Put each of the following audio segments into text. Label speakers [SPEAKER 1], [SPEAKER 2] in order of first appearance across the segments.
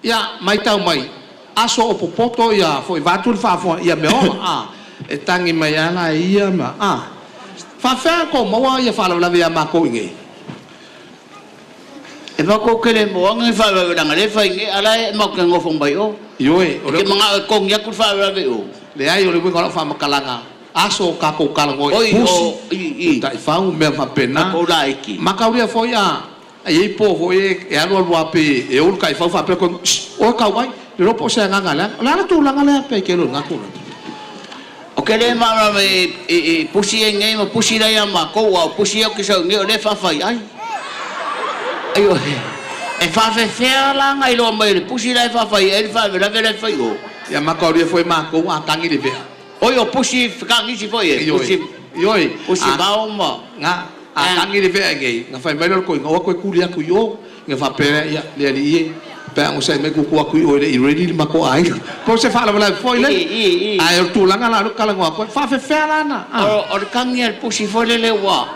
[SPEAKER 1] ia mai tau mai aso o popoto ia foi vatu fa fo ia me o e tangi mai ana ia ma fa fa ko mo ia fa la via ma ko ngi
[SPEAKER 2] e va ko kele mo ngi fa la ngale fa ngi ala mo ke ngo fong bai o
[SPEAKER 1] yoe
[SPEAKER 2] o ke manga ko ngi ku fa la ve o
[SPEAKER 1] le ai o le ngolo fa makalanga aso ka ko kalango pusi tai fa un me fa pena
[SPEAKER 2] ko la iki
[SPEAKER 1] makauria fo ia ai po fo e alo lo ape e o kai fa pe ko o ka wai le ropo se nga ngala la tu la ngala pe ke lo ngaku
[SPEAKER 2] o ke le ma e pusi ngai ma pusi la ya ma ko wa pusi o ke so ngi o le fa fa ai ayo e fa fe la ngai lo mai pusi la fa fa e fa la ve fa o
[SPEAKER 1] ya makauria fo ma ko a tangi de be
[SPEAKER 2] oi o pusi ka ngi si fo e pusi
[SPEAKER 1] yoi
[SPEAKER 2] pusi ba o ma
[SPEAKER 1] nga a tangi de be ngai nga fa mai lo ko ngo ko kulia ku yo nga fa pe ya le ali pe o sai me ku ku o le ready ma ko ai ko se fa la foi le ai tu la ngala lu kala ngo ko fa fe la na
[SPEAKER 2] o kangi al pusi fo le wa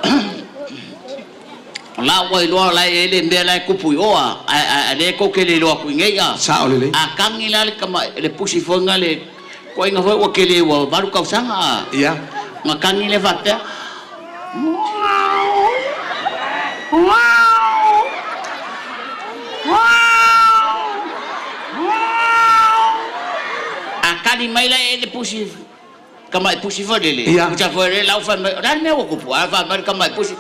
[SPEAKER 2] la wa lo la ele mbe la ku pu o a le ko ke le lo ku ngai a
[SPEAKER 1] sa o le
[SPEAKER 2] a kangi la le kama le pusi fo ngale ko inga fo o ke le wa baru ka sanga
[SPEAKER 1] ya
[SPEAKER 2] ma kangi le fa pe kali mai la ele pusi kama pusi fo dele pusi fo le la fa ra me o ku fa ma kama pusi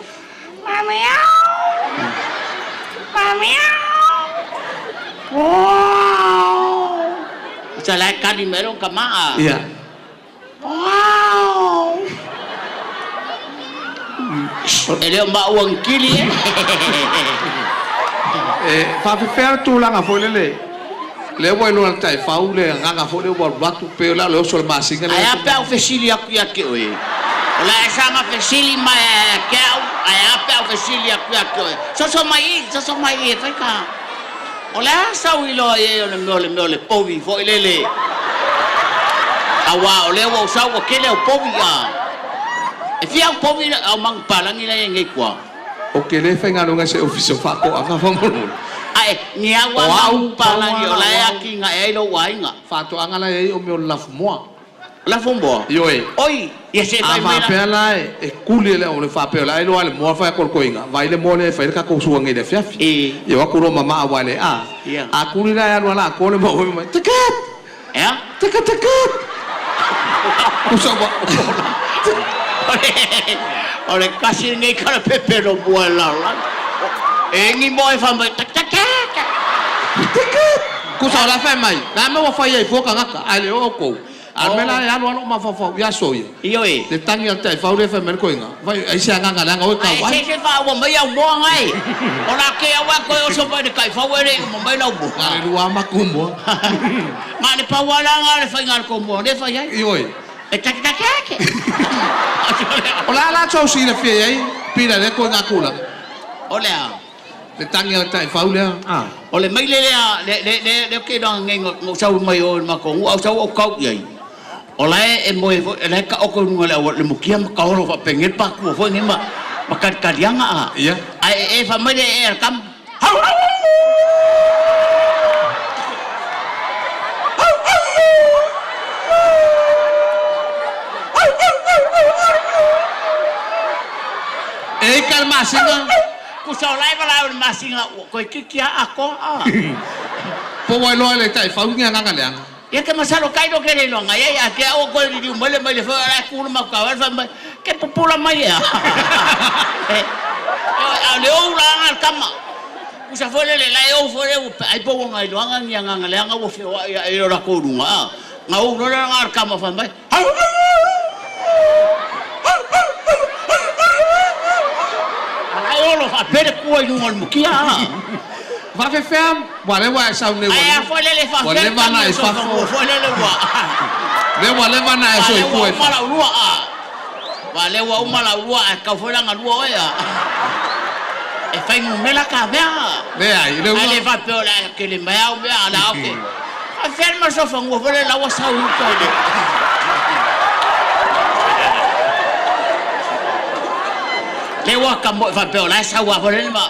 [SPEAKER 2] la kali mero kama
[SPEAKER 1] iya
[SPEAKER 2] ele ma uang kili
[SPEAKER 1] fa fe tu la nga fo le wa lo tai fa u le nga fo le wa batu pe la lo sol ma singa
[SPEAKER 2] ai ape o fesili aku ya ke oe ola esa ma fesili ma ke ai ape o fesili aku ya ke oe so mai e fa ka ola sa u lo e o le povi fo le awa ole wa sa wa ke le povi a e fia povi au mang palangi la ngai kwa
[SPEAKER 1] o ke le fa nga no nga se ofiso fa ko anga fa mo
[SPEAKER 2] ai ni awa mau palangi ola aki nga e lo wainga
[SPEAKER 1] fa to anga la e o me la mo
[SPEAKER 2] la fombo
[SPEAKER 1] yoe
[SPEAKER 2] oi ye se vai
[SPEAKER 1] mai pe la e kuli le o le fa pe la e lo ale mo fa ko ko inga vai le mo le fa ka ko su ngai le fiafi e wa ko ro mama wa le a kuli la ya lo la ko le mo tiket
[SPEAKER 2] ya
[SPEAKER 1] tiket ko so ba
[SPEAKER 2] ole kasi ngai kara pepe no boa la engi mo e fa mai tiket
[SPEAKER 1] ku sa la fa mai na me wa fa ye fo ka ngaka ale o ko almela ya lo ma fa ya so ye
[SPEAKER 2] iyo e
[SPEAKER 1] le tangi al tai fa le fa mer ko inga vai ai se nga nga o ka wa
[SPEAKER 2] ai se fa wa mai au mo ngai ora ke wa ko o so vai kai fa we mo mai no bu
[SPEAKER 1] ale lu ama kumbo
[SPEAKER 2] ma le pa wala nga le fa ngar ko mo le fa ya
[SPEAKER 1] iyo e
[SPEAKER 2] tak
[SPEAKER 1] ola la so si le fe ai pira de ko nga kula
[SPEAKER 2] ole
[SPEAKER 1] le tangi al tai fa le
[SPEAKER 2] ole mai le ke dong ngai ngo sau mai o ma ko au sau o kau ye ola e mo le ka o ko ngole le mo kia ma ka ro fa pengen pa ku fo ngi ma makan kalianga a
[SPEAKER 1] iya
[SPEAKER 2] e fa mai le kam
[SPEAKER 1] calma singa
[SPEAKER 2] ku sa lai bala ma singa ko kia ako
[SPEAKER 1] po wa lo le tai fa ngi nga le
[SPEAKER 2] ya ke masalo kai do ke le no ngai ya ke o ko di mele fa la ku ma ka fa ke popula mai ya le o la al kama ku sa fo le la o fo le ai po ngai do nga le nga wo fe wa ya e ora ko runga nga o no la al kama fa mai lo fa pere ko i ngol mukia
[SPEAKER 1] va fe fam wale wa sa ne wa
[SPEAKER 2] ai fo le fa
[SPEAKER 1] wale va na fa
[SPEAKER 2] fo le wa
[SPEAKER 1] le wale va na so ko e
[SPEAKER 2] mala lua wale wa mala lua ka fo la lua ya e fa mu mela ka ve
[SPEAKER 1] ai
[SPEAKER 2] le va pe la que le mai o ya la ok a ferma so fa ngo fo le la wa sa u ko de le wa ka mo fa pe la sa wa fo le ma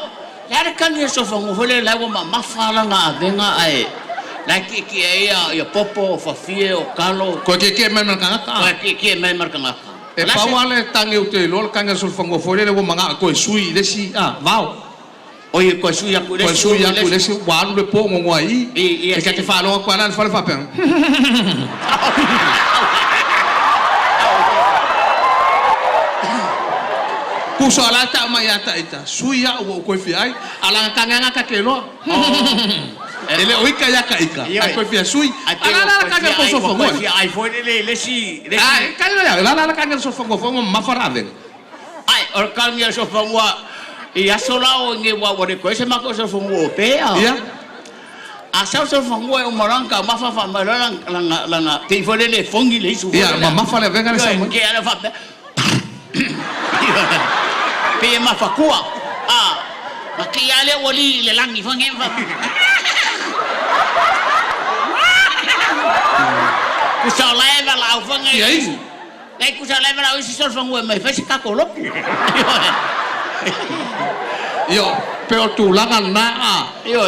[SPEAKER 2] ya de kan ye so fa ngo fo le la wa ma fa la nga venga ai Lai ki ia popo o fafie o kalo.
[SPEAKER 1] Ko ke mai kanga
[SPEAKER 2] Ko ki mai markanga.
[SPEAKER 1] E pawale tangi o te lol kanga sul fango foi le manga ko sui le si vau.
[SPEAKER 2] O ye ko sui aku le
[SPEAKER 1] Ko sui aku le si walu le po ngo ai. E ka te falo ko ana fa pen. Kuso ala ta mai ata ita. Sui ya o ko fi ai ala kanga nga ka ke lo. Ele o ika ya ka ika. Ai ko fi sui. Ala kanga ko so fango.
[SPEAKER 2] Ai foi le si.
[SPEAKER 1] Ai kanga ya ala kanga so fango ma faraven.
[SPEAKER 2] Ai or kanga so fango. Ia sola o nge wa wore ko se mako so fango pe.
[SPEAKER 1] Ia.
[SPEAKER 2] Asal so fango o maranga ma fa langa te foi le fongi le su.
[SPEAKER 1] Ia ma fa le venga le sa mo.
[SPEAKER 2] Ke ala fa. Pe ma fa kua. Makiale wali le langi fangen fa. Kusa leva la o fangen.
[SPEAKER 1] Ia.
[SPEAKER 2] Lai kusa leva la o si sol fango mai fa se ka kolo.
[SPEAKER 1] Yo, pero tu langa na
[SPEAKER 2] Yo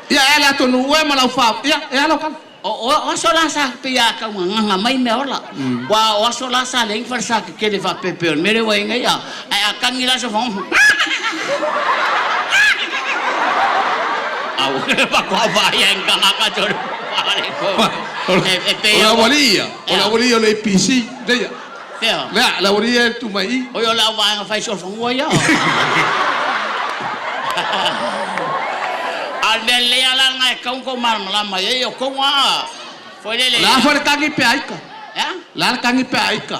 [SPEAKER 1] Ya ela tu nu we malau fa. Ya ela kan.
[SPEAKER 2] o sola sa pia ka nga mai me ola. Wa o sola sa le farsa ke le fa pepe mere wa nga ya. Ai akangila so fong. Au pa ko va ya nga ka chor.
[SPEAKER 1] Ola bolia le PC de ya.
[SPEAKER 2] Feo.
[SPEAKER 1] La bolia tu mai.
[SPEAKER 2] O yo la va nga fa so fong wa ya. Alele ala nga kau ko mar malama ye yo ko wa. Foi le.
[SPEAKER 1] La for kangi pe aika.
[SPEAKER 2] Ya?
[SPEAKER 1] La kangi pe aika.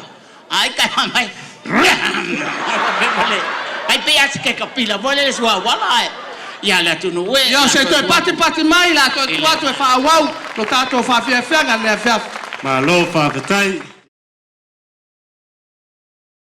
[SPEAKER 2] Aika mai. Ai pe as ke kapila vole so wala. Ya la tu no we.
[SPEAKER 1] Yo se to pati mai la to 4 fa wow. Lo tato fa fia nga le fia.
[SPEAKER 3] Malo fa petai.